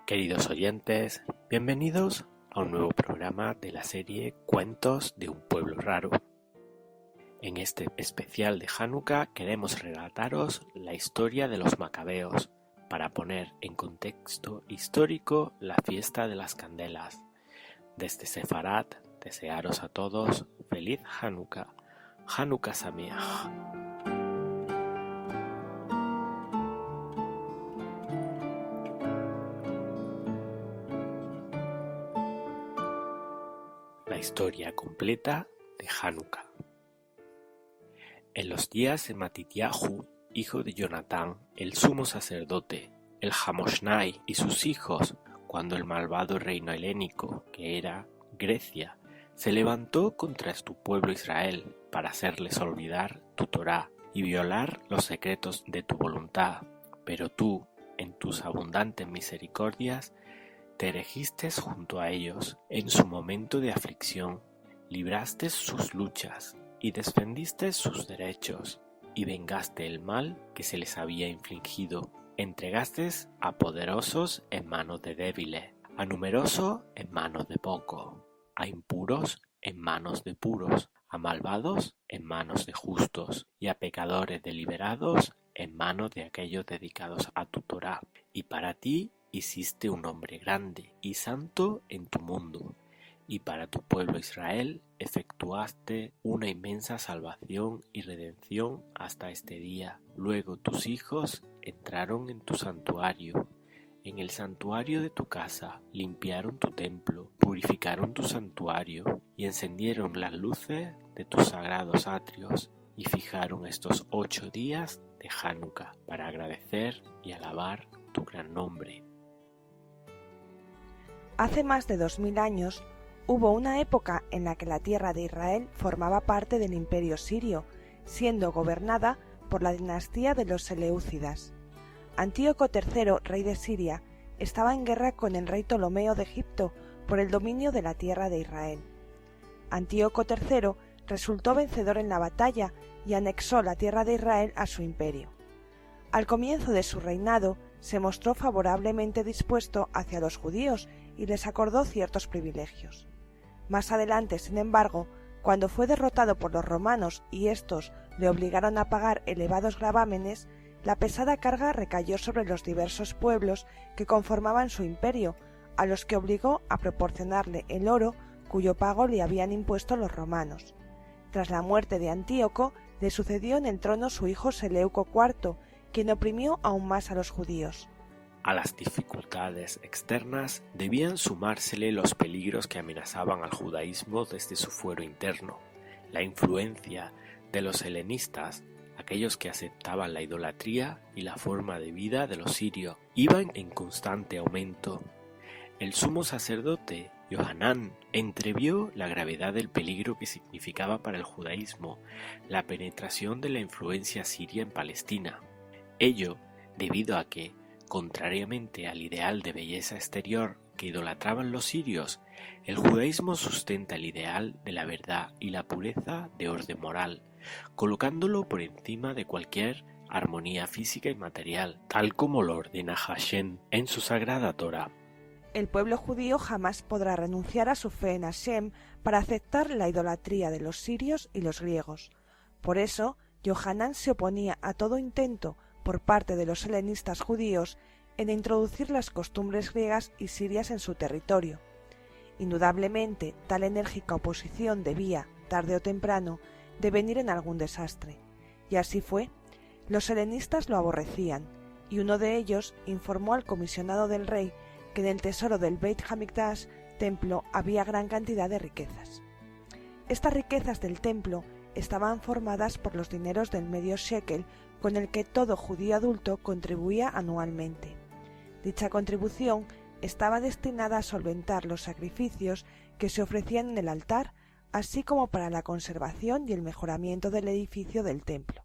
Queridos oyentes, bienvenidos a un nuevo programa de la serie Cuentos de un pueblo raro. En este especial de Hanukkah queremos relataros la historia de los macabeos para poner en contexto histórico la fiesta de las candelas. Desde Sefarat, desearos a todos feliz Hanukkah, Hanukkah Sameach. La historia completa de Hanukkah. En los días de Matityahu, hijo de Jonatán, el sumo sacerdote, el Hamoshnai y sus hijos, cuando el malvado reino helénico, que era Grecia, se levantó contra tu pueblo Israel para hacerles olvidar tu Torá y violar los secretos de tu voluntad. Pero tú, en tus abundantes misericordias, te erigiste junto a ellos en su momento de aflicción, libraste sus luchas y defendiste sus derechos, y vengaste el mal que se les había infligido. Entregaste a poderosos en manos de débiles, a numerosos en manos de pocos, a impuros en manos de puros, a malvados en manos de justos, y a pecadores deliberados en manos de aquellos dedicados a tu Torá. Y para ti hiciste un hombre grande y santo en tu mundo, y para tu pueblo Israel efectuaste una inmensa salvación y redención hasta este día. Luego tus hijos entraron en tu santuario, en el santuario de tu casa, limpiaron tu templo, purificaron tu santuario y encendieron las luces de tus sagrados atrios y fijaron estos 8 días de Hanukkah para agradecer y alabar tu gran nombre. Hace más de 2000 años hubo una época en la que la tierra de Israel formaba parte del imperio sirio, siendo gobernada por la dinastía de los Seleucidas. Antíoco III, rey de Siria, estaba en guerra con el rey Ptolomeo de Egipto por el dominio de la tierra de Israel. Antíoco III resultó vencedor en la batalla y anexó la tierra de Israel a su imperio. Al comienzo de su reinado se mostró favorablemente dispuesto hacia los judíos y les acordó ciertos privilegios. Más adelante, sin embargo, cuando fue derrotado por los romanos y éstos le obligaron a pagar elevados gravámenes, la pesada carga recayó sobre los diversos pueblos que conformaban su imperio, a los que obligó a proporcionarle el oro cuyo pago le habían impuesto los romanos. Tras la muerte de Antíoco, le sucedió en el trono su hijo Seleuco IV, quien oprimió aún más a los judíos. A las dificultades externas debían sumársele los peligros que amenazaban al judaísmo desde su fuero interno. La influencia de los helenistas, aquellos que aceptaban la idolatría y la forma de vida de los sirios, iban en constante aumento. El sumo sacerdote, Johanán, entrevió la gravedad del peligro que significaba para el judaísmo la penetración de la influencia siria en Palestina. Ello debido a que, contrariamente al ideal de belleza exterior que idolatraban los sirios, el judaísmo sustenta el ideal de la verdad y la pureza de orden moral, colocándolo por encima de cualquier armonía física y material, tal como lo ordena Hashem en su sagrada Torá. El pueblo judío jamás podrá renunciar a su fe en Hashem para aceptar la idolatría de los sirios y los griegos. Por eso, Johanán se oponía a todo intento por parte de los helenistas judíos en introducir las costumbres griegas y sirias en su territorio. Indudablemente, tal enérgica oposición debía, tarde o temprano, devenir en algún desastre. Y así fue. Los helenistas lo aborrecían, y uno de ellos informó al comisionado del rey que en el tesoro del Beit Hamikdash, templo, había gran cantidad de riquezas. Estas riquezas del templo estaban formadas por los dineros del medio shekel con el que todo judío adulto contribuía anualmente. Dicha contribución estaba destinada a solventar los sacrificios que se ofrecían en el altar, así como para la conservación y el mejoramiento del edificio del templo.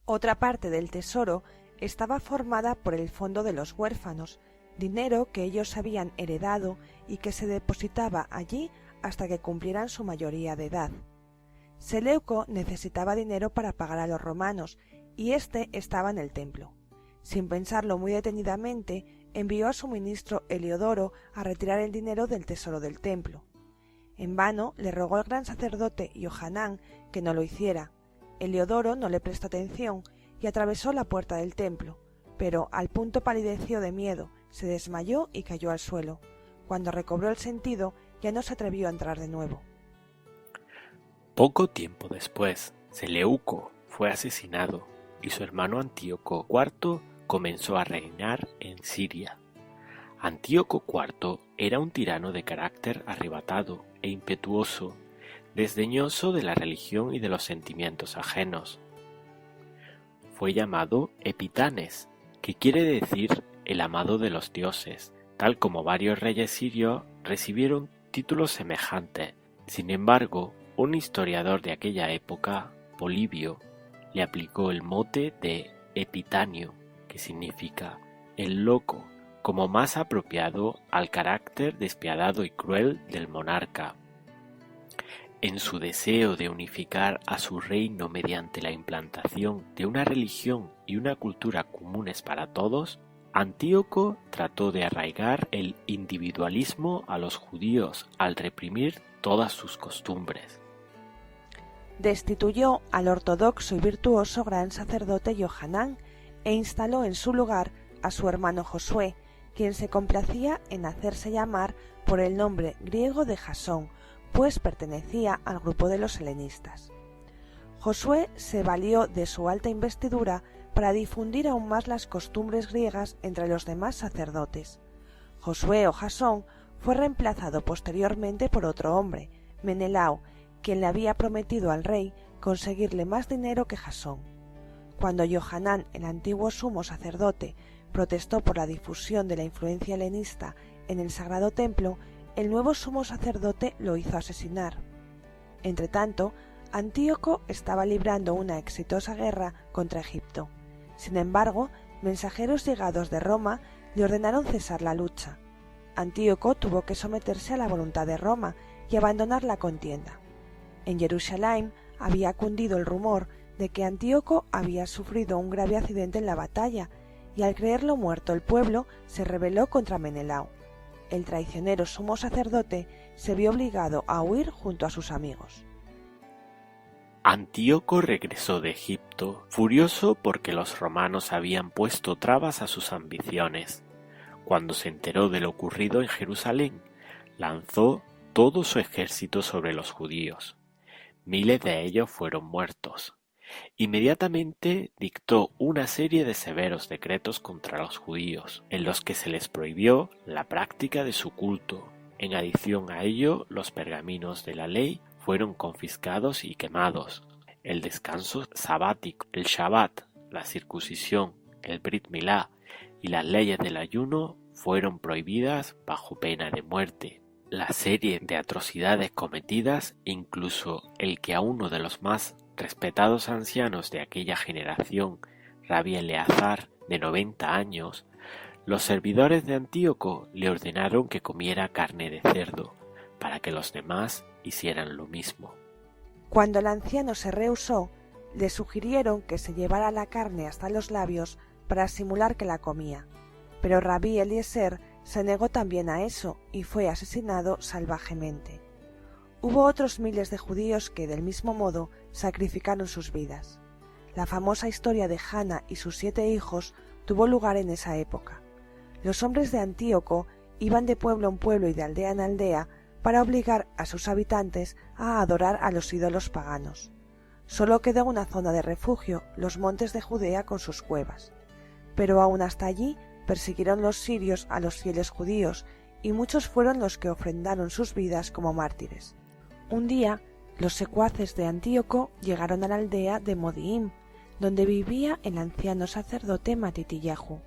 Otra parte del tesoro estaba formada por el fondo de los huérfanos, dinero que ellos habían heredado y que se depositaba allí hasta que cumplieran su mayoría de edad. Seleuco necesitaba dinero para pagar a los romanos y éste estaba en el templo. Sin pensarlo muy detenidamente, envió a su ministro Heliodoro a retirar el dinero del tesoro del templo. En vano le rogó el gran sacerdote Johanán que no lo hiciera. Heliodoro no le prestó atención y atravesó la puerta del templo, pero al punto palideció de miedo, se desmayó y cayó al suelo. Cuando recobró el sentido, ya no se atrevió a entrar de nuevo. Poco tiempo después, Seleuco fue asesinado y su hermano Antíoco IV comenzó a reinar en Siria. Antíoco IV era un tirano de carácter arrebatado e impetuoso, desdeñoso de la religión y de los sentimientos ajenos. Fue llamado Epitanes, que quiere decir el amado de los dioses, tal como varios reyes sirios recibieron títulos semejantes. Sin embargo, un historiador de aquella época, Polibio, le aplicó el mote de Epitanio, que significa el loco, como más apropiado al carácter despiadado y cruel del monarca. En su deseo de unificar a su reino mediante la implantación de una religión y una cultura comunes para todos, Antíoco trató de arraigar el individualismo a los judíos al reprimir todas sus costumbres. Destituyó al ortodoxo y virtuoso gran sacerdote Johanán e instaló en su lugar a su hermano Josué, quien se complacía en hacerse llamar por el nombre griego de Jasón, pues pertenecía al grupo de los helenistas. Josué se valió de su alta investidura para difundir aún más las costumbres griegas entre los demás sacerdotes. Josué o Jasón fue reemplazado posteriormente por otro hombre, Menelao, quien le había prometido al rey conseguirle más dinero que Jasón. Cuando Johanán, el antiguo sumo sacerdote, protestó por la difusión de la influencia helenista en el sagrado templo, el nuevo sumo sacerdote lo hizo asesinar. Entretanto, Antíoco estaba librando una exitosa guerra contra Egipto. Sin embargo, mensajeros llegados de Roma le ordenaron cesar la lucha. Antíoco tuvo que someterse a la voluntad de Roma y abandonar la contienda. En Jerusalén había cundido el rumor de que Antíoco había sufrido un grave accidente en la batalla, y al creerlo muerto el pueblo se rebeló contra Menelao. El traicionero sumo sacerdote se vio obligado a huir junto a sus amigos. Antíoco regresó de Egipto, furioso porque los romanos habían puesto trabas a sus ambiciones. Cuando se enteró de lo ocurrido en Jerusalén, lanzó todo su ejército sobre los judíos. Miles de ellos fueron muertos. Inmediatamente dictó una serie de severos decretos contra los judíos, en los que se les prohibió la práctica de su culto. En adición a ello, los pergaminos de la ley fueron confiscados y quemados. El descanso sabático, el Shabbat, la circuncisión, el Brit Milá y las leyes del ayuno fueron prohibidas bajo pena de muerte. La serie de atrocidades cometidas, incluso el que a uno de los más respetados ancianos de aquella generación, Rabí Eleazar, de 90 años, los servidores de Antíoco le ordenaron que comiera carne de cerdo, para que los demás hicieran lo mismo. Cuando el anciano se rehusó, le sugirieron que se llevara la carne hasta los labios para simular que la comía, pero Rabí Eliezer se negó también a eso y fue asesinado salvajemente. Hubo otros miles de judíos que, del mismo modo, sacrificaron sus vidas. La famosa historia de Hanna y sus 7 hijos tuvo lugar en esa época. Los hombres de Antíoco iban de pueblo en pueblo y de aldea en aldea para obligar a sus habitantes a adorar a los ídolos paganos. Solo quedó una zona de refugio, los montes de Judea con sus cuevas. Pero aún hasta allí persiguieron los sirios a los fieles judíos, y muchos fueron los que ofrendaron sus vidas como mártires. Un día, los secuaces de Antíoco llegaron a la aldea de Modiim, donde vivía el anciano sacerdote Matitillahu.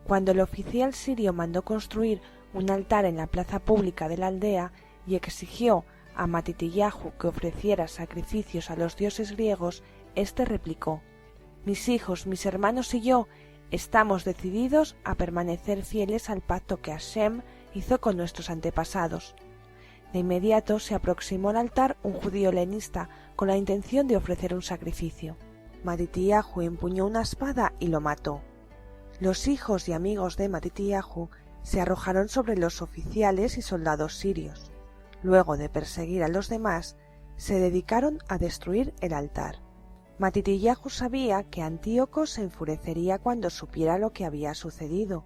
Cuando el oficial sirio mandó construir un altar en la plaza pública de la aldea y exigió a Matitillahu que ofreciera sacrificios a los dioses griegos, éste replicó: «Mis hijos, mis hermanos y yo estamos decididos a permanecer fieles al pacto que Hashem hizo con nuestros antepasados». De inmediato se aproximó al altar un judío helenista con la intención de ofrecer un sacrificio. Matitillahu empuñó una espada y lo mató. Los hijos y amigos de Matityahu se arrojaron sobre los oficiales y soldados sirios. Luego de perseguir a los demás, se dedicaron a destruir el altar. Matityahu sabía que Antíoco se enfurecería cuando supiera lo que había sucedido,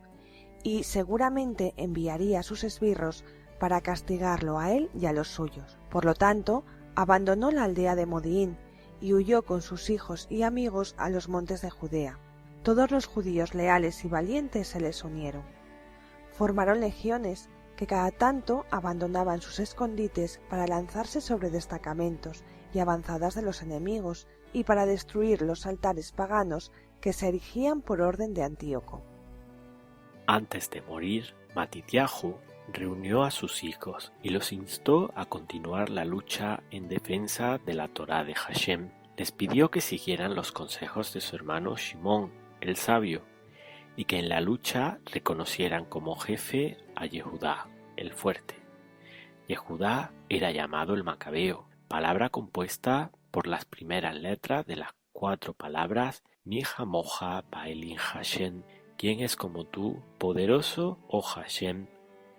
y seguramente enviaría a sus esbirros para castigarlo a él y a los suyos. Por lo tanto, abandonó la aldea de Modiín y huyó con sus hijos y amigos a los montes de Judea. Todos los judíos leales y valientes se les unieron. Formaron legiones que cada tanto abandonaban sus escondites para lanzarse sobre destacamentos y avanzadas de los enemigos y para destruir los altares paganos que se erigían por orden de Antíoco. Antes de morir, Matityahu reunió a sus hijos y los instó a continuar la lucha en defensa de la Torá de Hashem. Les pidió que siguieran los consejos de su hermano Shimón, el sabio, y que en la lucha reconocieran como jefe a Yehudá, el fuerte. Yehudá era llamado el Macabeo, palabra compuesta por las primeras letras de las 4 palabras Mi Hamoja Baelin Hashem, ¿quién es como tú, poderoso, oh Hashem?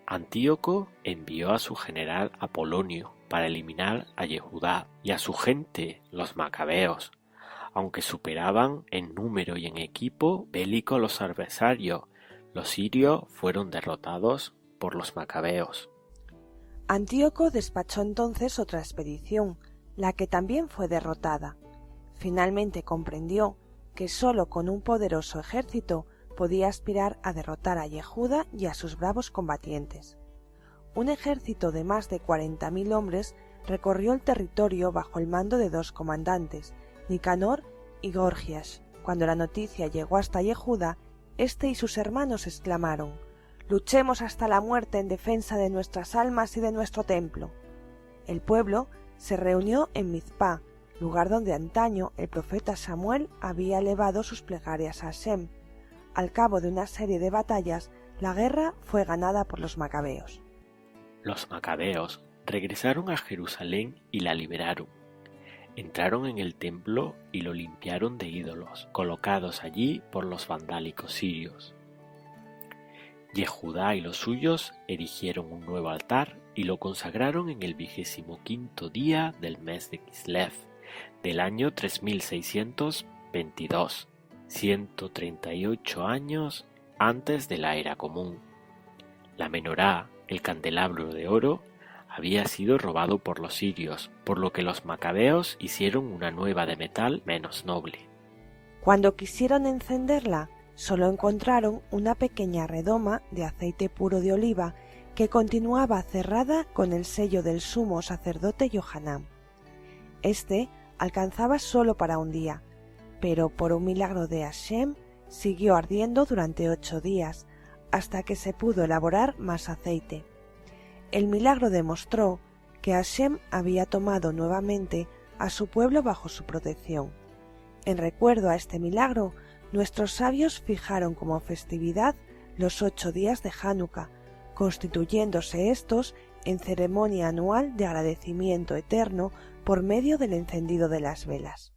Antíoco envió a su general Apolonio para eliminar a Yehudá y a su gente, los macabeos. Aunque superaban en número y en equipo bélico a los adversarios, los sirios fueron derrotados por los macabeos. Antíoco despachó entonces otra expedición, la que también fue derrotada. Finalmente comprendió que sólo con un poderoso ejército podía aspirar a derrotar a Yehuda y a sus bravos combatientes. Un ejército de más de 40.000 hombres recorrió el territorio bajo el mando de 2 comandantes, Nicanor y Gorgias. Cuando la noticia llegó hasta Yehuda, éste y sus hermanos exclamaron: «Luchemos hasta la muerte en defensa de nuestras almas y de nuestro templo». El pueblo se reunió en Mizpá, lugar donde antaño el profeta Samuel había elevado sus plegarias a Hashem. Al cabo de una serie de batallas, la guerra fue ganada por los macabeos. Los macabeos regresaron a Jerusalén y la liberaron. Entraron en el templo y lo limpiaron de ídolos, colocados allí por los vandálicos sirios. Yehudá y los suyos erigieron un nuevo altar y lo consagraron en el 25º día del mes de Kislev, del año 3622, 138 años antes de la era común. La menorá, el candelabro de oro, había sido robado por los sirios, por lo que los macabeos hicieron una nueva de metal menos noble. Cuando quisieron encenderla, solo encontraron una pequeña redoma de aceite puro de oliva que continuaba cerrada con el sello del sumo sacerdote Johanán. Este alcanzaba solo para un día, pero por un milagro de Hashem siguió ardiendo durante 8 días, hasta que se pudo elaborar más aceite. El milagro demostró que Hashem había tomado nuevamente a su pueblo bajo su protección. En recuerdo a este milagro, nuestros sabios fijaron como festividad los 8 días de Hanukkah, constituyéndose estos en ceremonia anual de agradecimiento eterno por medio del encendido de las velas.